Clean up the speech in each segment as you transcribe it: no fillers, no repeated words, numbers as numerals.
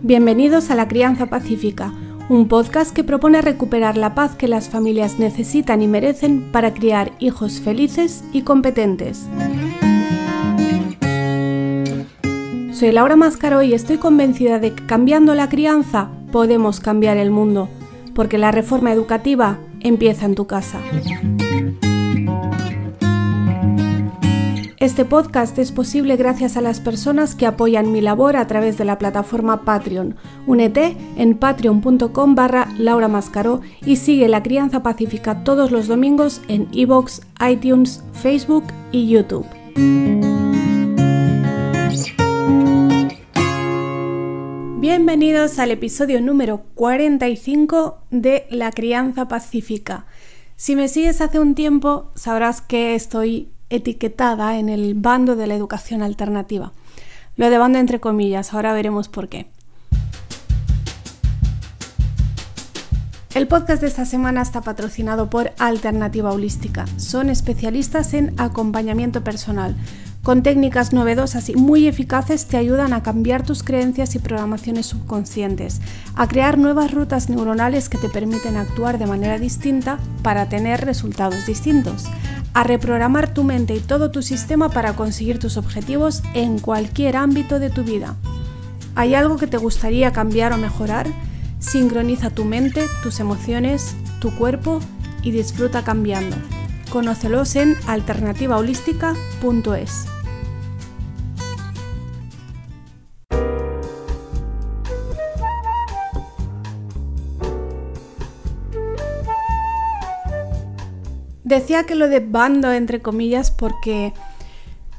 Bienvenidos a La Crianza Pacífica, un podcast que propone recuperar la paz que las familias necesitan y merecen para criar hijos felices y competentes. Soy Laura Mascaró y estoy convencida de que cambiando la crianza podemos cambiar el mundo, porque la reforma educativa empieza en tu casa. Este podcast es posible gracias a las personas que apoyan mi labor a través de la plataforma Patreon. Únete en patreon.com/Laura Mascaró y sigue La Crianza Pacífica todos los domingos en iVoox, iTunes, Facebook y YouTube. Bienvenidos al episodio número 45 de La Crianza Pacífica. Si me sigues hace un tiempo, sabrás que estoy etiquetada en el bando de la educación alternativa. Lo de bando entre comillas, ahora veremos por qué. El podcast de esta semana está patrocinado por Alternativa Holística. Son especialistas en acompañamiento personal. Con técnicas novedosas y muy eficaces te ayudan a cambiar tus creencias y programaciones subconscientes, a crear nuevas rutas neuronales que te permiten actuar de manera distinta para tener resultados distintos, a reprogramar tu mente y todo tu sistema para conseguir tus objetivos en cualquier ámbito de tu vida. ¿Hay algo que te gustaría cambiar o mejorar? Sincroniza tu mente, tus emociones, tu cuerpo y disfruta cambiando. Conócelos en alternativaholística.es. Decía que lo de bando entre comillas porque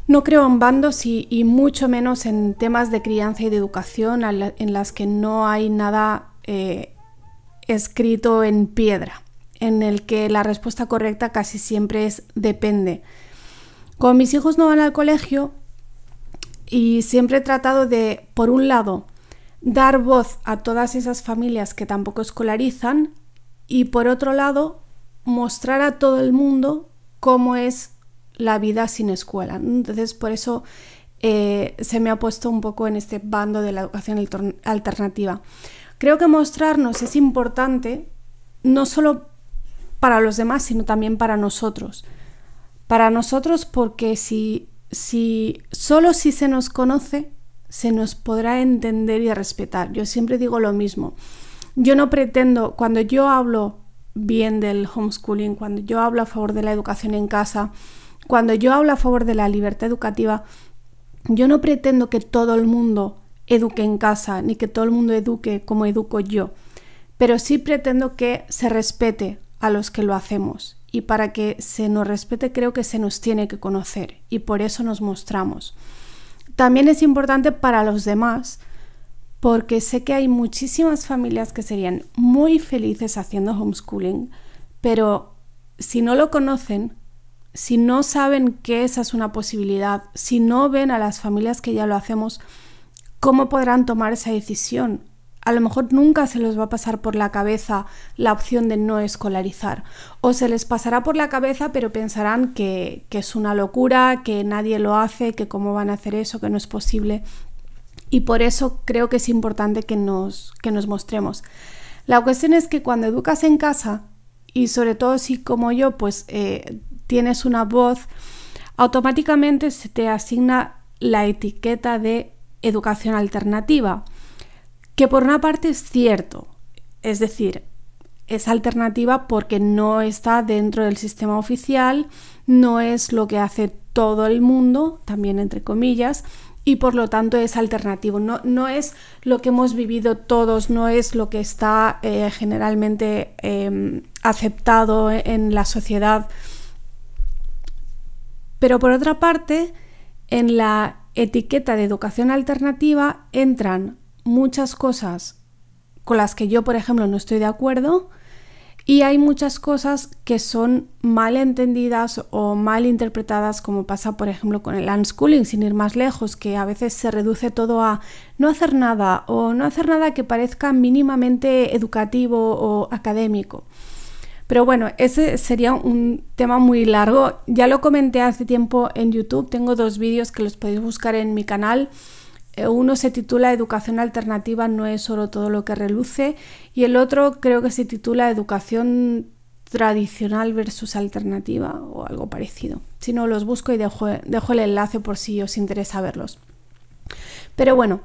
no creo en bandos y mucho menos en temas de crianza y de educación en las que no hay nada escrito en piedra, en el que la respuesta correcta casi siempre es depende. Como mis hijos no van al colegio y siempre he tratado de, por un lado, dar voz a todas esas familias que tampoco escolarizan y por otro lado, mostrar a todo el mundo cómo es la vida sin escuela. Entonces, por eso se me ha puesto un poco en este bando de la educación alternativa. Creo que mostrarnos es importante, no solo para los demás, sino también para nosotros. Para nosotros porque solo si se nos conoce, se nos podrá entender y respetar. Yo siempre digo lo mismo. Yo no pretendo, cuando yo hablo bien del homeschooling, cuando yo hablo a favor de la educación en casa, cuando yo hablo a favor de la libertad educativa, yo no pretendo que todo el mundo eduque en casa, ni que todo el mundo eduque como educo yo, pero sí pretendo que se respete a los que lo hacemos, y para que se nos respete creo que se nos tiene que conocer, y por eso nos mostramos. También es importante para los demás, porque sé que hay muchísimas familias que serían muy felices haciendo homeschooling, pero si no lo conocen, si no saben que esa es una posibilidad, si no ven a las familias que ya lo hacemos, ¿cómo podrán tomar esa decisión? A lo mejor nunca se les va a pasar por la cabeza la opción de no escolarizar, o se les pasará por la cabeza pero pensarán que es una locura, que nadie lo hace, que cómo van a hacer eso, que no es posible. Y por eso creo que es importante que nos mostremos. La cuestión es que cuando educas en casa, y sobre todo si como yo pues tienes una voz, automáticamente se te asigna la etiqueta de educación alternativa, que por una parte es cierto, es decir, es alternativa porque no está dentro del sistema oficial, no es lo que hace todo el mundo, también entre comillas, y por lo tanto es alternativo, no es lo que hemos vivido todos, no es lo que está generalmente aceptado en la sociedad. Pero por otra parte, en la etiqueta de educación alternativa entran muchas cosas con las que yo, por ejemplo, no estoy de acuerdo, y hay muchas cosas que son mal entendidas o mal interpretadas, como pasa, por ejemplo, con el unschooling, sin ir más lejos, que a veces se reduce todo a no hacer nada o no hacer nada que parezca mínimamente educativo o académico. Pero bueno, ese sería un tema muy largo. Ya lo comenté hace tiempo en YouTube, tengo 2 vídeos que los podéis buscar en mi canal. Uno se titula Educación alternativa no es oro todo lo que reluce y el otro creo que se titula Educación tradicional versus alternativa o algo parecido. Si no, los busco y dejo el enlace por si os interesa verlos. Pero bueno,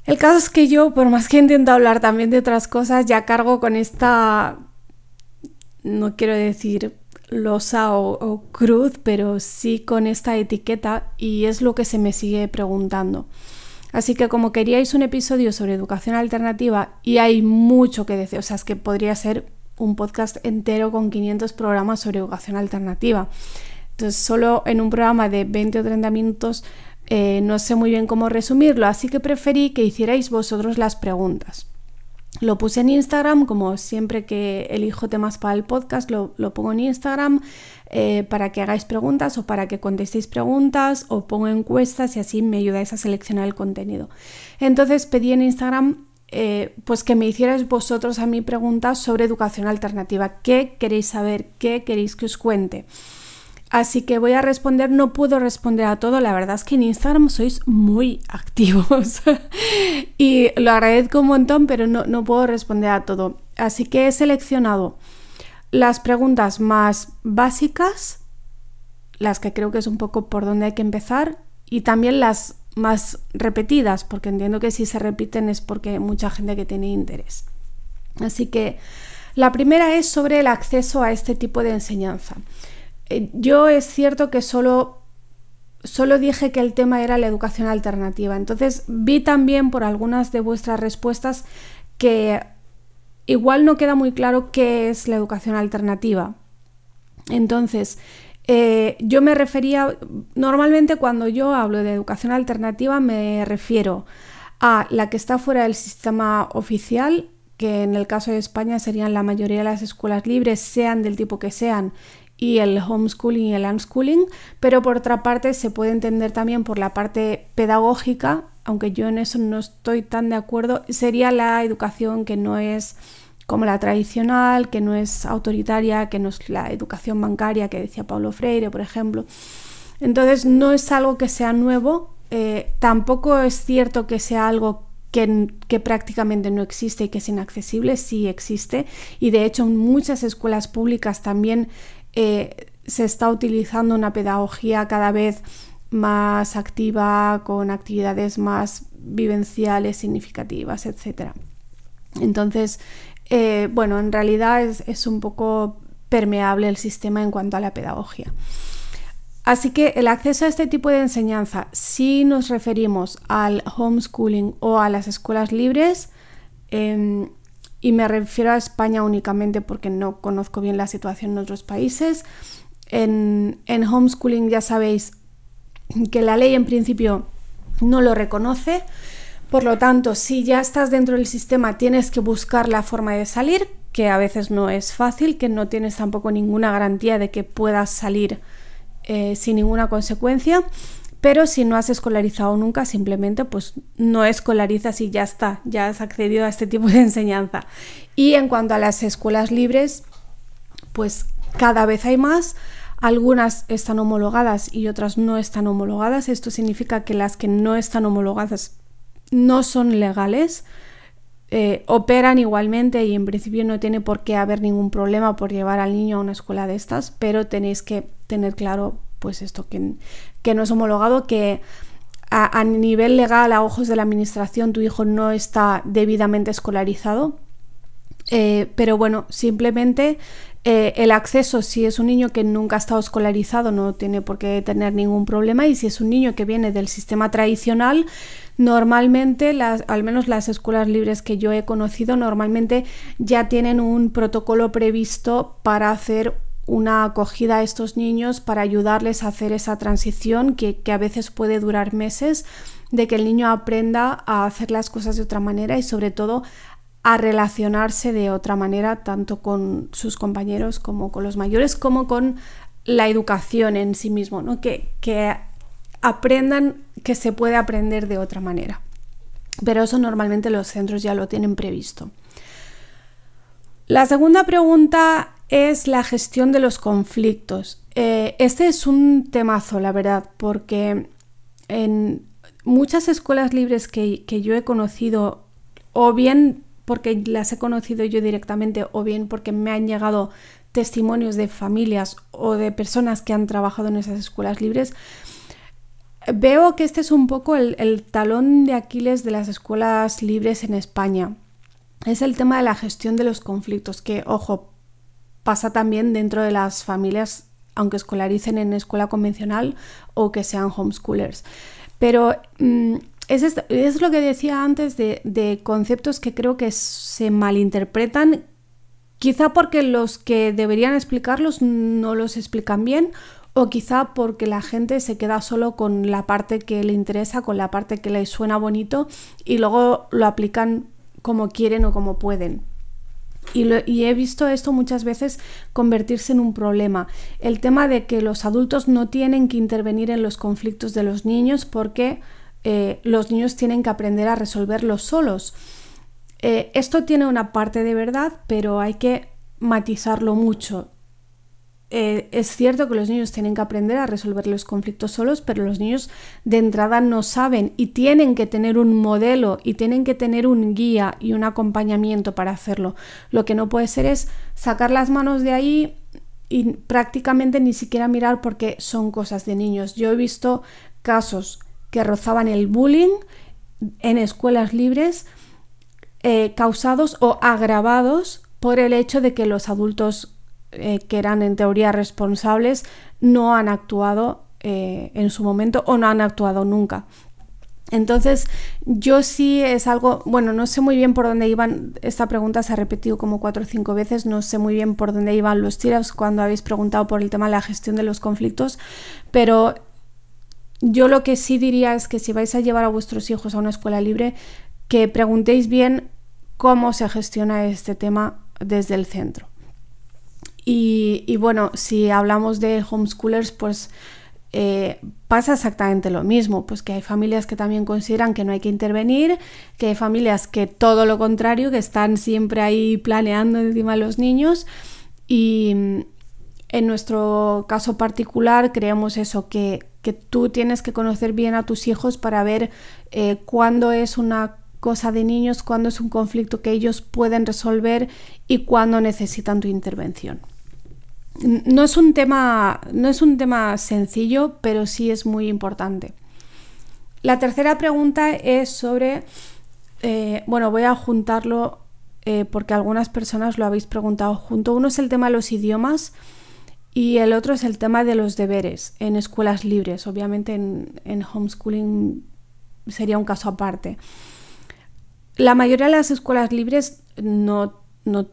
el caso es que yo, por más que intento hablar también de otras cosas, ya cargo con esta, no quiero decir losa o cruz, pero sí con esta etiqueta y es lo que se me sigue preguntando. Así que como queríais un episodio sobre educación alternativa y hay mucho que decir, o sea, es que podría ser un podcast entero con 500 programas sobre educación alternativa. Entonces, solo en un programa de 20 o 30 minutos no sé muy bien cómo resumirlo, así que preferí que hicierais vosotros las preguntas. Lo puse en Instagram, como siempre que elijo temas para el podcast, lo pongo en Instagram para que hagáis preguntas o para que contestéis preguntas o pongo encuestas y así me ayudáis a seleccionar el contenido. Entonces pedí en Instagram pues que me hicierais vosotros a mí preguntas sobre educación alternativa. ¿Qué queréis saber? ¿Qué queréis que os cuente? Así que voy a responder, no puedo responder a todo, la verdad es que en Instagram sois muy activos y lo agradezco un montón, pero no puedo responder a todo. Así que he seleccionado las preguntas más básicas, las que creo que es un poco por donde hay que empezar, y también las más repetidas, porque entiendo que si se repiten es porque hay mucha gente que tiene interés. Así que la primera es sobre el acceso a este tipo de enseñanza. Yo es cierto que solo dije que el tema era la educación alternativa, entonces vi también por algunas de vuestras respuestas que igual no queda muy claro qué es la educación alternativa. Entonces, yo me refería, normalmente cuando yo hablo de educación alternativa me refiero a la que está fuera del sistema oficial, que en el caso de España serían la mayoría de las escuelas libres, sean del tipo que sean, y el homeschooling y el unschooling, pero por otra parte se puede entender también por la parte pedagógica, aunque yo en eso no estoy tan de acuerdo, sería la educación que no es como la tradicional, que no es autoritaria, que no es la educación bancaria que decía Paulo Freire, por ejemplo. Entonces no es algo que sea nuevo, tampoco es cierto que sea algo que prácticamente no existe y que es inaccesible, sí existe, y de hecho en muchas escuelas públicas también se está utilizando una pedagogía cada vez más activa, con actividades más vivenciales, significativas, etc. Entonces, bueno, en realidad es un poco permeable el sistema en cuanto a la pedagogía. Así que el acceso a este tipo de enseñanza, si nos referimos al homeschooling o a las escuelas libres, y me refiero a España únicamente porque no conozco bien la situación en otros países. En homeschooling ya sabéis que la ley en principio no lo reconoce, por lo tanto, si ya estás dentro del sistema tienes que buscar la forma de salir, que a veces no es fácil, que no tienes tampoco ninguna garantía de que puedas salir sin ninguna consecuencia. Pero si no has escolarizado nunca, simplemente pues no escolarizas y ya está, ya has accedido a este tipo de enseñanza. Y en cuanto a las escuelas libres, pues cada vez hay más, algunas están homologadas y otras no están homologadas. Esto significa que las que no están homologadas no son legales, operan igualmente y en principio no tiene por qué haber ningún problema por llevar al niño a una escuela de estas, pero tenéis que tener claro pues esto, que no es homologado, que a nivel legal, a ojos de la administración, tu hijo no está debidamente escolarizado. Pero bueno, simplemente el acceso, si es un niño que nunca ha estado escolarizado, no tiene por qué tener ningún problema, y si es un niño que viene del sistema tradicional, normalmente, al menos las escuelas libres que yo he conocido, normalmente ya tienen un protocolo previsto para hacer una acogida a estos niños, para ayudarles a hacer esa transición que a veces puede durar meses, de que el niño aprenda a hacer las cosas de otra manera y sobre todo a relacionarse de otra manera, tanto con sus compañeros como con los mayores, como con la educación en sí mismo, ¿no? Que aprendan que se puede aprender de otra manera. Pero eso normalmente los centros ya lo tienen previsto. La segunda pregunta es la gestión de los conflictos. Este es un temazo, la verdad, porque muchas escuelas libres que yo he conocido, o bien porque las he conocido yo directamente, o bien porque me han llegado testimonios de familias o de personas que han trabajado en esas escuelas libres, veo que este es un poco el talón de Aquiles de las escuelas libres en España. Es el tema de la gestión de los conflictos, que, ojo, pasa también dentro de las familias, aunque escolaricen en escuela convencional o que sean homeschoolers. Pero es lo que decía antes de conceptos que creo que se malinterpretan, quizá porque los que deberían explicarlos no los explican bien, o quizá porque la gente se queda solo con la parte que le interesa, con la parte que le suena bonito, y luego lo aplican como quieren o como pueden. Y he visto esto muchas veces convertirse en un problema. El tema de que los adultos no tienen que intervenir en los conflictos de los niños porque los niños tienen que aprender a resolverlos solos. Esto tiene una parte de verdad, pero hay que matizarlo mucho. Es cierto que los niños tienen que aprender a resolver los conflictos solos, pero los niños de entrada no saben y tienen que tener un modelo y tienen que tener un guía y un acompañamiento para hacerlo. Lo que no puede ser es sacar las manos de ahí y prácticamente ni siquiera mirar porque son cosas de niños. Yo he visto casos que rozaban el bullying en escuelas libres causados o agravados por el hecho de que los adultos que eran en teoría responsables no han actuado en su momento o no han actuado nunca. Entonces yo sí es algo, bueno, no sé muy bien por dónde iban, esta pregunta se ha repetido como 4 o 5 veces, no sé muy bien por dónde iban los tiros cuando habéis preguntado por el tema de la gestión de los conflictos, pero yo lo que sí diría es que si vais a llevar a vuestros hijos a una escuela libre, que preguntéis bien cómo se gestiona este tema desde el centro. Y bueno, si hablamos de homeschoolers, pues pasa exactamente lo mismo, pues que hay familias que también consideran que no hay que intervenir, que hay familias que todo lo contrario, que están siempre ahí planeando encima de los niños, y en nuestro caso particular creemos eso, que tú tienes que conocer bien a tus hijos para ver cuándo es una cosa de niños, cuándo es un conflicto que ellos pueden resolver y cuándo necesitan tu intervención. No es un tema sencillo, pero sí es muy importante. La tercera pregunta es sobre, bueno, voy a juntarlo porque algunas personas lo habéis preguntado junto. Uno es el tema de los idiomas y el otro es el tema de los deberes en escuelas libres. Obviamente en homeschooling sería un caso aparte. La mayoría de las escuelas libres no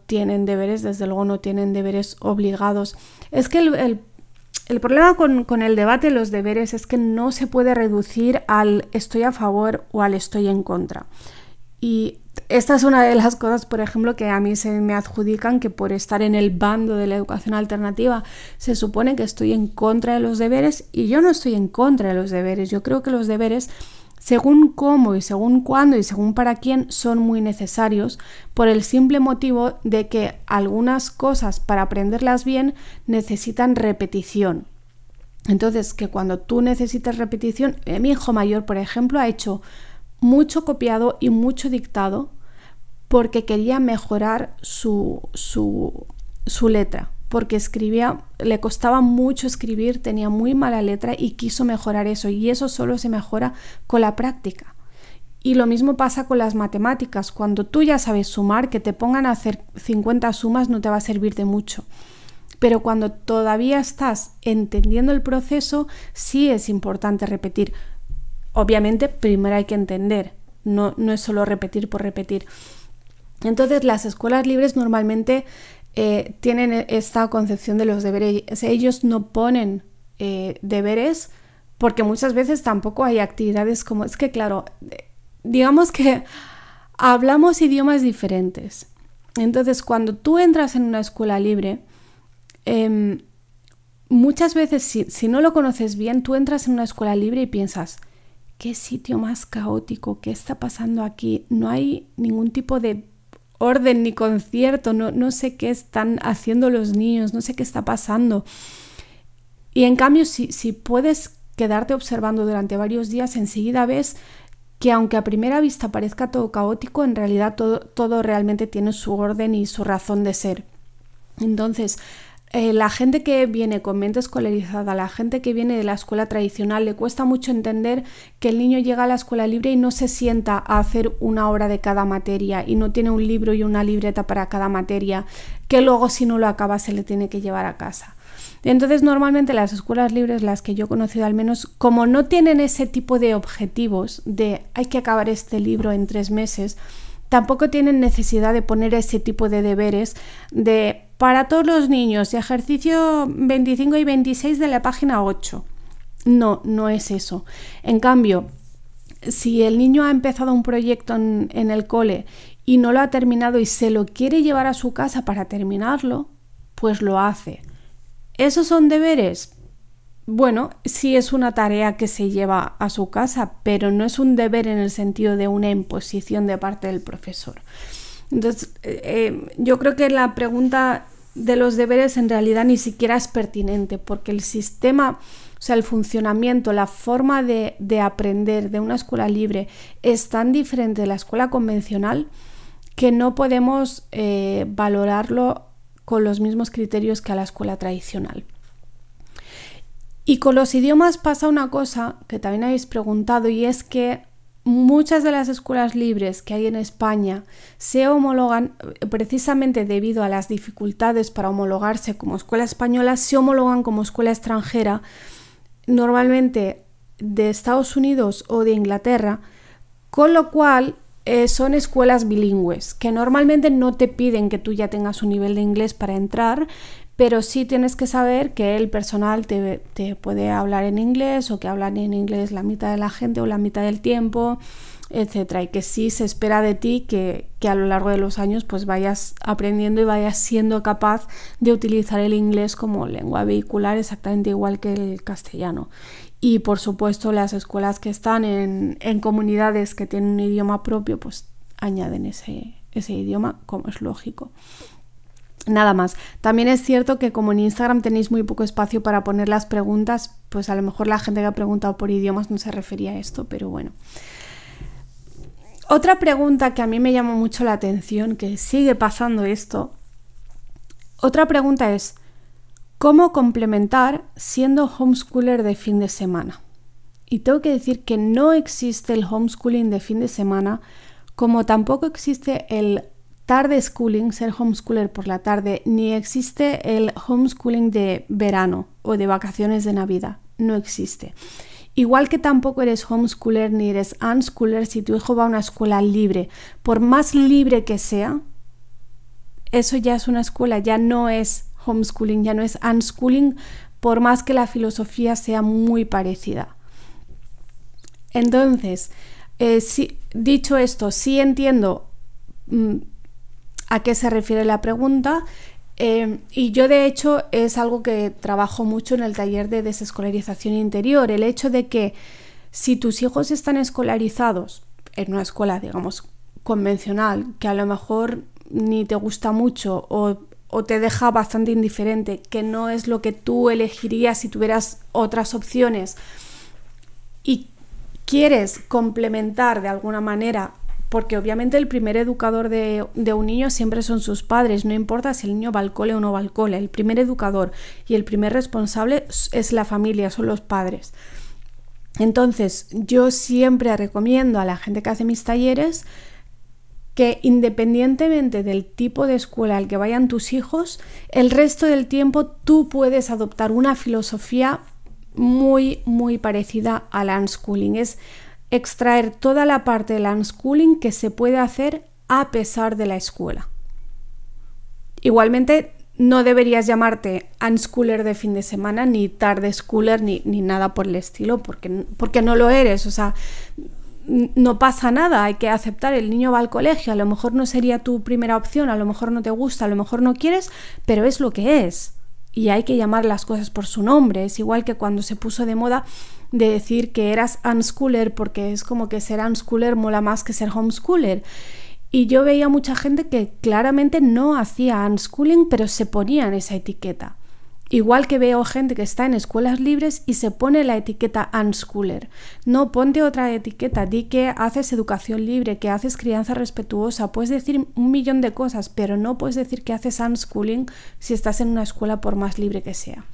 tienen deberes, desde luego no tienen deberes obligados. Es que el problema con el debate de los deberes es que no se puede reducir al estoy a favor o al estoy en contra. Y esta es una de las cosas, por ejemplo, que a mí se me adjudican, que por estar en el bando de la educación alternativa se supone que estoy en contra de los deberes, y yo no estoy en contra de los deberes. Yo creo que los deberes, según cómo y según cuándo y según para quién, son muy necesarios por el simple motivo de que algunas cosas, para aprenderlas bien, necesitan repetición. Entonces, que cuando tú necesitas repetición, mi hijo mayor, por ejemplo, ha hecho mucho copiado y mucho dictado porque quería mejorar su letra, porque escribía, le costaba mucho escribir, tenía muy mala letra y quiso mejorar eso, y eso solo se mejora con la práctica. Y lo mismo pasa con las matemáticas. Cuando tú ya sabes sumar, que te pongan a hacer 50 sumas no te va a servir de mucho. Pero cuando todavía estás entendiendo el proceso, sí es importante repetir. Obviamente, primero hay que entender, no es solo repetir por repetir. Entonces, las escuelas libres normalmente tienen esta concepción de los deberes. Ellos no ponen deberes porque muchas veces tampoco hay actividades como... Es que, claro, digamos que hablamos idiomas diferentes. Entonces, cuando tú entras en una escuela libre, muchas veces, si no lo conoces bien, tú entras en una escuela libre y piensas, ¿qué sitio más caótico? ¿Qué está pasando aquí? No hay ningún tipo de orden ni concierto, no sé qué están haciendo los niños, no sé qué está pasando. Y en cambio, si puedes quedarte observando durante varios días, enseguida ves que aunque a primera vista parezca todo caótico, en realidad todo realmente tiene su orden y su razón de ser. Entonces, la gente que viene con mente escolarizada, la gente que viene de la escuela tradicional, le cuesta mucho entender que el niño llega a la escuela libre y no se sienta a hacer una hora de cada materia y no tiene un libro y una libreta para cada materia, que luego si no lo acaba se le tiene que llevar a casa. Entonces, normalmente las escuelas libres, las que yo he conocido al menos, como no tienen ese tipo de objetivos de hay que acabar este libro en 3 meses, tampoco tienen necesidad de poner ese tipo de deberes de para todos los niños, ejercicio 25 y 26 de la página 8. No, no es eso. En cambio, si el niño ha empezado un proyecto en el cole y no lo ha terminado y se lo quiere llevar a su casa para terminarlo, pues lo hace. ¿Esos son deberes? Bueno, sí es una tarea que se lleva a su casa, pero no es un deber en el sentido de una imposición de parte del profesor. Entonces, yo creo que la pregunta de los deberes en realidad ni siquiera es pertinente, porque el sistema, o sea, el funcionamiento, la forma de aprender de una escuela libre es tan diferente de la escuela convencional que no podemos valorarlo con los mismos criterios que a la escuela tradicional. Y con los idiomas pasa una cosa que también habéis preguntado, y es que muchas de las escuelas libres que hay en España se homologan precisamente debido a las dificultades para homologarse como escuela española, se homologan como escuela extranjera, normalmente de Estados Unidos o de Inglaterra, con lo cual son escuelas bilingües, que normalmente no te piden que tú ya tengas un nivel de inglés para entrar, pero sí tienes que saber que el personal te puede hablar en inglés o que hablan en inglés la mitad de la gente o la mitad del tiempo, etcétera, y que sí se espera de ti que a lo largo de los años pues vayas aprendiendo y vayas siendo capaz de utilizar el inglés como lengua vehicular exactamente igual que el castellano. Y por supuesto las escuelas que están en comunidades que tienen un idioma propio pues añaden ese idioma, como es lógico. Nada más. También es cierto que como en Instagram tenéis muy poco espacio para poner las preguntas, pues a lo mejor la gente que ha preguntado por idiomas no se refería a esto, pero bueno. Otra pregunta que a mí me llama mucho la atención, que sigue pasando esto, otra pregunta es ¿cómo complementar siendo homeschooler de fin de semana? Y tengo que decir que no existe el homeschooling de fin de semana, como tampoco existe el tarde schooling, ser homeschooler por la tarde, ni existe el homeschooling de verano o de vacaciones de Navidad. No existe. Igual que tampoco eres homeschooler ni eres unschooler si tu hijo va a una escuela libre. Por más libre que sea, eso ya es una escuela, ya no es homeschooling, ya no es unschooling, por más que la filosofía sea muy parecida. Entonces, dicho esto, sí entiendo a qué se refiere la pregunta, y yo de hecho es algo que trabajo mucho en el taller de desescolarización interior, el hecho de que si tus hijos están escolarizados en una escuela, digamos, convencional, que a lo mejor ni te gusta mucho o te deja bastante indiferente, que no es lo que tú elegirías si tuvieras otras opciones, y quieres complementar de alguna manera, porque obviamente el primer educador de un niño siempre son sus padres, no importa si el niño va al cole o no va al cole, el primer educador y el primer responsable es la familia, son los padres. Entonces yo siempre recomiendo a la gente que hace mis talleres que independientemente del tipo de escuela al que vayan tus hijos, el resto del tiempo tú puedes adoptar una filosofía muy, muy parecida al unschooling. Es extraer toda la parte del unschooling que se puede hacer a pesar de la escuela. Igualmente, no deberías llamarte unschooler de fin de semana, ni tarde schooler, ni nada por el estilo, porque no lo eres. O sea, no pasa nada, hay que aceptar, el niño va al colegio, a lo mejor no sería tu primera opción, a lo mejor no te gusta, a lo mejor no quieres, pero es lo que es. Y hay que llamar las cosas por su nombre. Es igual que cuando se puso de moda de decir que eras unschooler, porque es como que ser unschooler mola más que ser homeschooler. Y yo veía mucha gente que claramente no hacía unschooling, pero se ponían esa etiqueta. Igual que veo gente que está en escuelas libres y se pone la etiqueta unschooler. No, ponte otra etiqueta, di que haces educación libre, que haces crianza respetuosa. Puedes decir un millón de cosas, pero no puedes decir que haces unschooling si estás en una escuela por más libre que sea.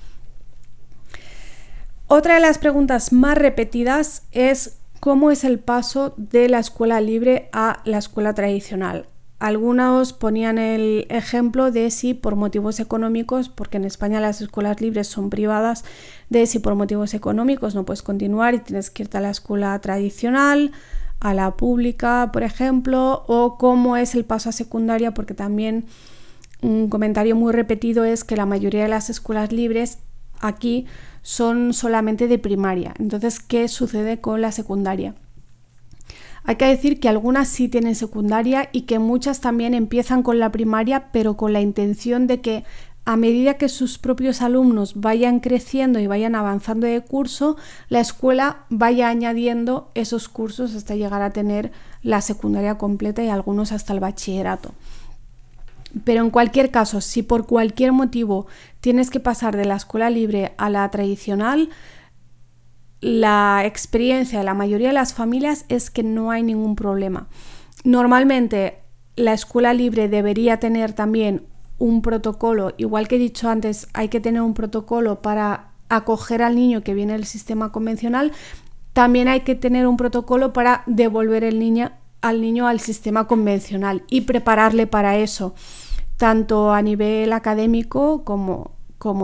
Otra de las preguntas más repetidas es ¿cómo es el paso de la escuela libre a la escuela tradicional? Algunos ponían el ejemplo de si por motivos económicos, porque en España las escuelas libres son privadas, de si por motivos económicos no puedes continuar y tienes que irte a la escuela tradicional, a la pública, por ejemplo, o cómo es el paso a secundaria, porque también un comentario muy repetido es que la mayoría de las escuelas libres aquí son solamente de primaria. Entonces, ¿qué sucede con la secundaria? Hay que decir que algunas sí tienen secundaria y que muchas también empiezan con la primaria, pero con la intención de que a medida que sus propios alumnos vayan creciendo y vayan avanzando de curso, la escuela vaya añadiendo esos cursos hasta llegar a tener la secundaria completa y algunos hasta el bachillerato. Pero en cualquier caso, si por cualquier motivo tienes que pasar de la escuela libre a la tradicional, la experiencia de la mayoría de las familias es que no hay ningún problema. Normalmente la escuela libre debería tener también un protocolo, igual que he dicho antes, hay que tener un protocolo para acoger al niño que viene del sistema convencional, también hay que tener un protocolo para devolver al niño al sistema convencional y prepararle para eso, tanto a nivel académico como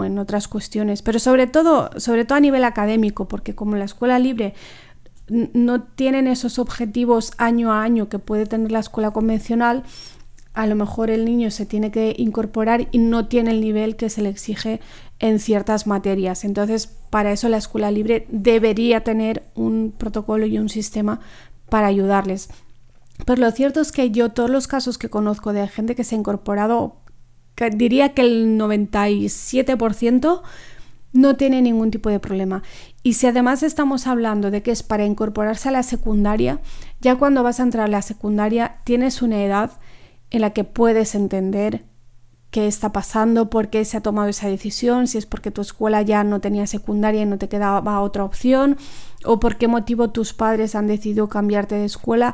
en otras cuestiones, pero sobre todo a nivel académico, porque como la escuela libre no tienen esos objetivos año a año que puede tener la escuela convencional, a lo mejor el niño se tiene que incorporar y no tiene el nivel que se le exige en ciertas materias. Entonces, para eso la escuela libre debería tener un protocolo y un sistema para ayudarles. Pero lo cierto es que yo, todos los casos que conozco de gente que se ha incorporado, diría que el 97% no tiene ningún tipo de problema. Y si además estamos hablando de que es para incorporarse a la secundaria, ya cuando vas a entrar a la secundaria tienes una edad en la que puedes entender qué está pasando, por qué se ha tomado esa decisión, si es porque tu escuela ya no tenía secundaria y no te quedaba otra opción, o por qué motivo tus padres han decidido cambiarte de escuela.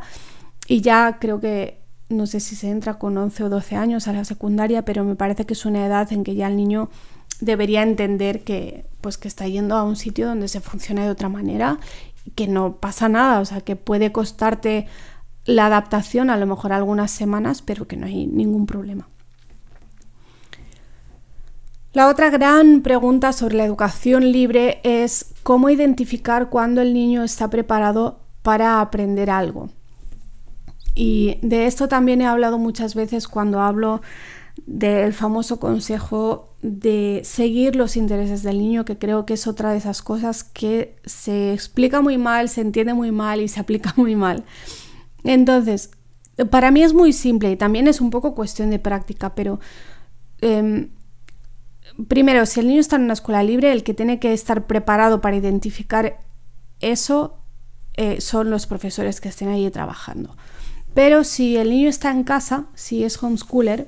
Y ya creo que, no sé si se entra con 11 o 12 años a la secundaria, pero me parece que es una edad en que ya el niño debería entender que está yendo a un sitio donde se funciona de otra manera, que no pasa nada, o sea, que puede costarte la adaptación a lo mejor algunas semanas, pero que no hay ningún problema. La otra gran pregunta sobre la educación libre es cómo identificar cuándo el niño está preparado para aprender algo. Y de esto también he hablado muchas veces cuando hablo del famoso consejo de seguir los intereses del niño, que creo que es otra de esas cosas que se explica muy mal, se entiende muy mal y se aplica muy mal. Entonces, para mí es muy simple y también es un poco cuestión de práctica, pero primero, si el niño está en una escuela libre, el que tiene que estar preparado para identificar eso son los profesores que estén ahí trabajando. Pero si el niño está en casa, si es homeschooler,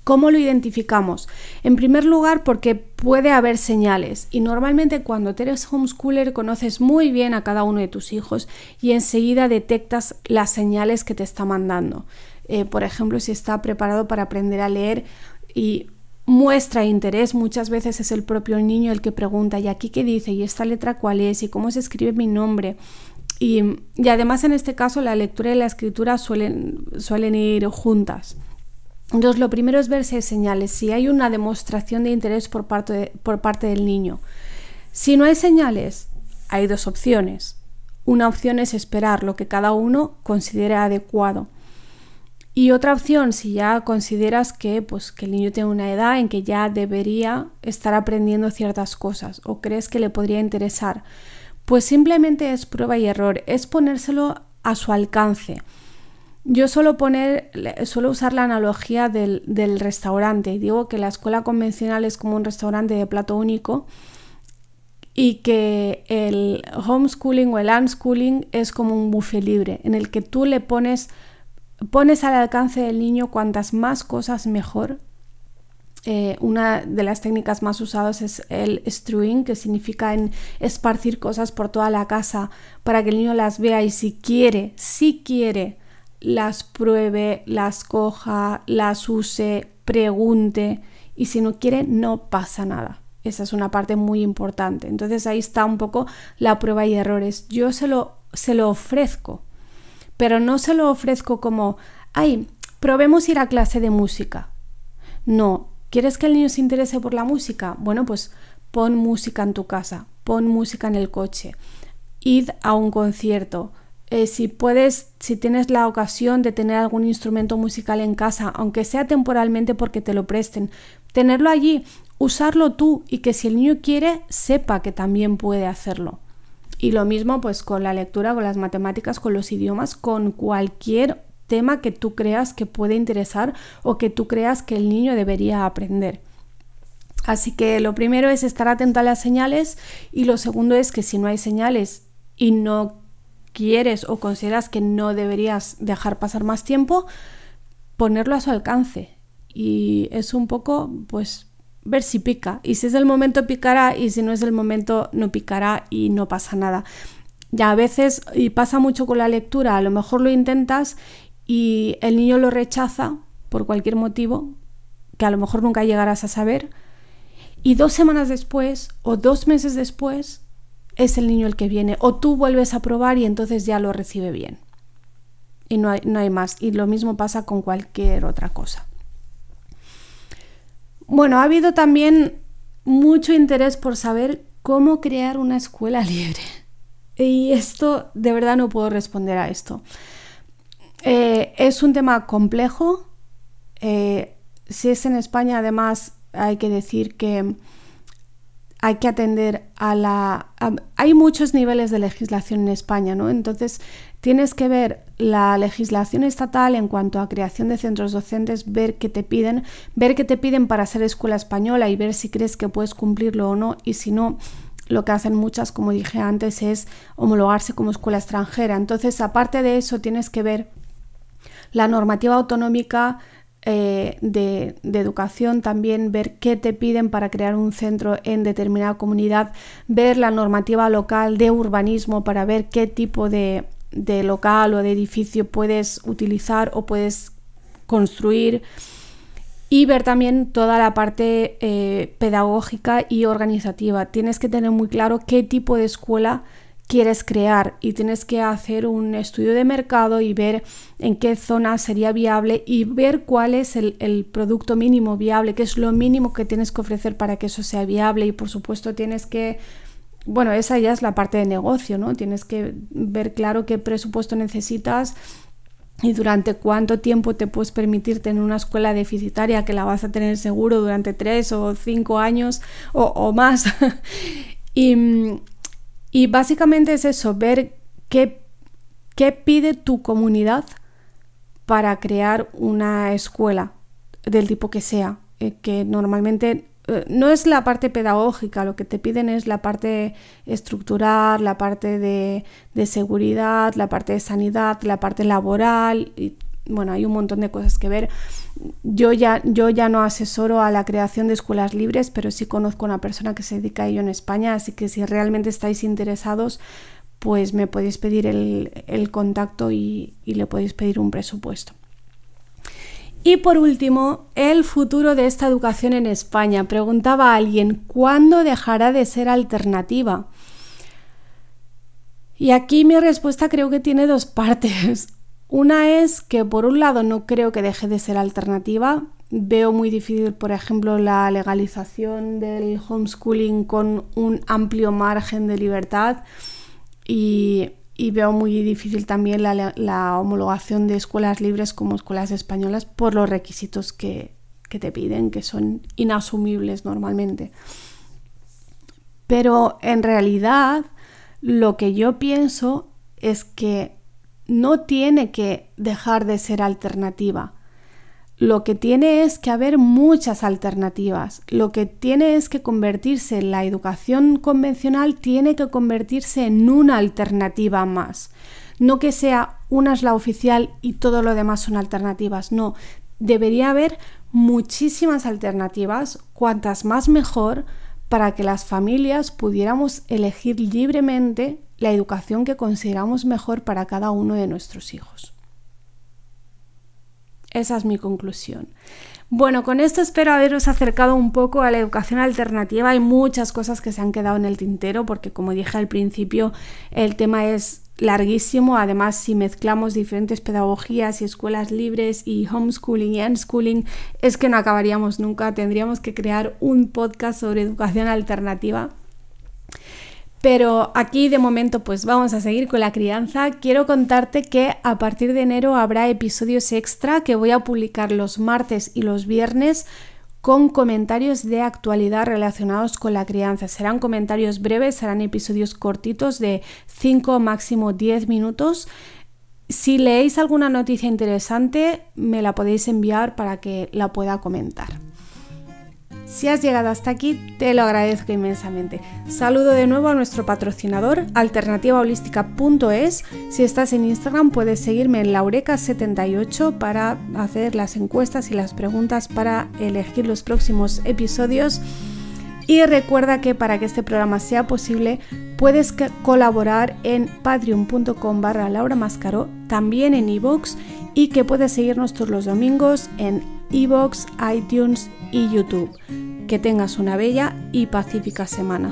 ¿cómo lo identificamos? En primer lugar, porque puede haber señales y normalmente cuando eres homeschooler conoces muy bien a cada uno de tus hijos y enseguida detectas las señales que te está mandando. Por ejemplo, si está preparado para aprender a leer y muestra interés, muchas veces es el propio niño el que pregunta ¿y aquí qué dice? ¿Y esta letra cuál es? ¿Y cómo se escribe mi nombre? Y además en este caso la lectura y la escritura suelen ir juntas. Entonces lo primero es ver si hay señales, si hay una demostración de interés por parte del niño. Si no hay señales, hay dos opciones. Una opción es esperar lo que cada uno considere adecuado. Y otra opción, si ya consideras que el niño tiene una edad en que ya debería estar aprendiendo ciertas cosas o crees que le podría interesar, pues simplemente es prueba y error, es ponérselo a su alcance. Yo suelo usar la analogía del restaurante y digo que la escuela convencional es como un restaurante de plato único y que el homeschooling o el unschooling es como un buffet libre en el que tú le pones al alcance del niño cuantas más cosas mejor. una de las técnicas más usadas es el strewing, que significa esparcir cosas por toda la casa para que el niño las vea y si quiere, las pruebe, las coja, las use, pregunte, y si no quiere, no pasa nada. Esa es una parte muy importante. Entonces ahí está un poco la prueba y errores. Yo se lo ofrezco, pero no se lo ofrezco como, ay, probemos ir a clase de música. No, ¿quieres que el niño se interese por la música? Bueno, pues pon música en tu casa, pon música en el coche, id a un concierto. Si puedes, si tienes la ocasión de tener algún instrumento musical en casa, aunque sea temporalmente porque te lo presten, tenerlo allí, usarlo tú y que si el niño quiere, sepa que también puede hacerlo. Y lo mismo pues con la lectura, con las matemáticas, con los idiomas, con cualquier tema que tú creas que puede interesar o que tú creas que el niño debería aprender. Así que lo primero es estar atento a las señales y lo segundo es que si no hay señales y no quieres o consideras que no deberías dejar pasar más tiempo, ponerlo a su alcance. Y es un poco, pues, ver si pica. Y si es el momento, picará, y si no es el momento, no picará y no pasa nada. Ya a veces, y pasa mucho con la lectura, a lo mejor lo intentas y el niño lo rechaza por cualquier motivo, que a lo mejor nunca llegarás a saber, y 2 semanas después o 2 meses después es el niño el que viene, o tú vuelves a probar y entonces ya lo recibe bien. Y no hay más. Y lo mismo pasa con cualquier otra cosa. Bueno, ha habido también mucho interés por saber cómo crear una escuela libre. Y esto, de verdad no puedo responder a esto. Es un tema complejo. Si es en España, además, hay que decir que hay que atender hay muchos niveles de legislación en España, ¿no? Entonces tienes que ver la legislación estatal en cuanto a creación de centros docentes, ver qué te piden para ser escuela española y ver si crees que puedes cumplirlo o no, y si no, lo que hacen muchas, como dije antes, es homologarse como escuela extranjera. Entonces, aparte de eso, tienes que ver la normativa autonómica de educación, también ver qué te piden para crear un centro en determinada comunidad, ver la normativa local de urbanismo para ver qué tipo de local o de edificio puedes utilizar o puedes construir, y ver también toda la parte pedagógica y organizativa. Tienes que tener muy claro qué tipo de escuela quieres crear y tienes que hacer un estudio de mercado y ver en qué zona sería viable y ver cuál es el producto mínimo viable, qué es lo mínimo que tienes que ofrecer para que eso sea viable. Y por supuesto tienes que, bueno, esa ya es la parte de negocio, ¿no? Tienes que ver claro qué presupuesto necesitas y durante cuánto tiempo te puedes permitir tener una escuela deficitaria, que la vas a tener seguro durante 3 o 5 años o más. Y básicamente es eso, ver qué pide tu comunidad para crear una escuela del tipo que sea, que normalmente no es la parte pedagógica, lo que te piden es la parte estructural, la parte de seguridad, la parte de sanidad, la parte laboral, y bueno, hay un montón de cosas que ver. Yo ya no asesoro a la creación de escuelas libres, pero sí conozco a una persona que se dedica a ello en España, así que si realmente estáis interesados, pues me podéis pedir el contacto y le podéis pedir un presupuesto. Y por último, el futuro de esta educación en España. Preguntaba a alguien, ¿cuándo dejará de ser alternativa? Y aquí mi respuesta creo que tiene 2 partes. Una es que por un lado no creo que deje de ser alternativa. Veo muy difícil, por ejemplo, la legalización del homeschooling con un amplio margen de libertad y veo muy difícil también la homologación de escuelas libres como escuelas españolas por los requisitos que te piden, que son inasumibles normalmente. Pero en realidad lo que yo pienso es que no tiene que dejar de ser alternativa. Lo que tiene es que haber muchas alternativas. Lo que tiene es que convertirse en la educación convencional, tiene que convertirse en una alternativa más. No que sea una es la oficial y todo lo demás son alternativas. No, debería haber muchísimas alternativas, cuantas más mejor, para que las familias pudiéramos elegir libremente la educación que consideramos mejor para cada uno de nuestros hijos. Esa es mi conclusión. Bueno, con esto espero haberos acercado un poco a la educación alternativa. Hay muchas cosas que se han quedado en el tintero porque, como dije al principio, el tema es larguísimo. Además, si mezclamos diferentes pedagogías y escuelas libres y homeschooling y unschooling, es que no acabaríamos nunca. Tendríamos que crear un podcast sobre educación alternativa. Pero aquí de momento pues vamos a seguir con la crianza. Quiero contarte que a partir de enero habrá episodios extra que voy a publicar los martes y los viernes con comentarios de actualidad relacionados con la crianza. Serán comentarios breves, serán episodios cortitos de 5 máximo 10 minutos. Si leéis alguna noticia interesante, me la podéis enviar para que la pueda comentar. Si has llegado hasta aquí, te lo agradezco inmensamente. Saludo de nuevo a nuestro patrocinador, alternativaholística.es. Si estás en Instagram, puedes seguirme en laureca78 para hacer las encuestas y las preguntas para elegir los próximos episodios. Y recuerda que para que este programa sea posible, puedes colaborar en patreon.com/lauramascaró, también en iVoox, y que puedes seguirnos todos los domingos en iVoox, iTunes y YouTube. Que tengas una bella y pacífica semana.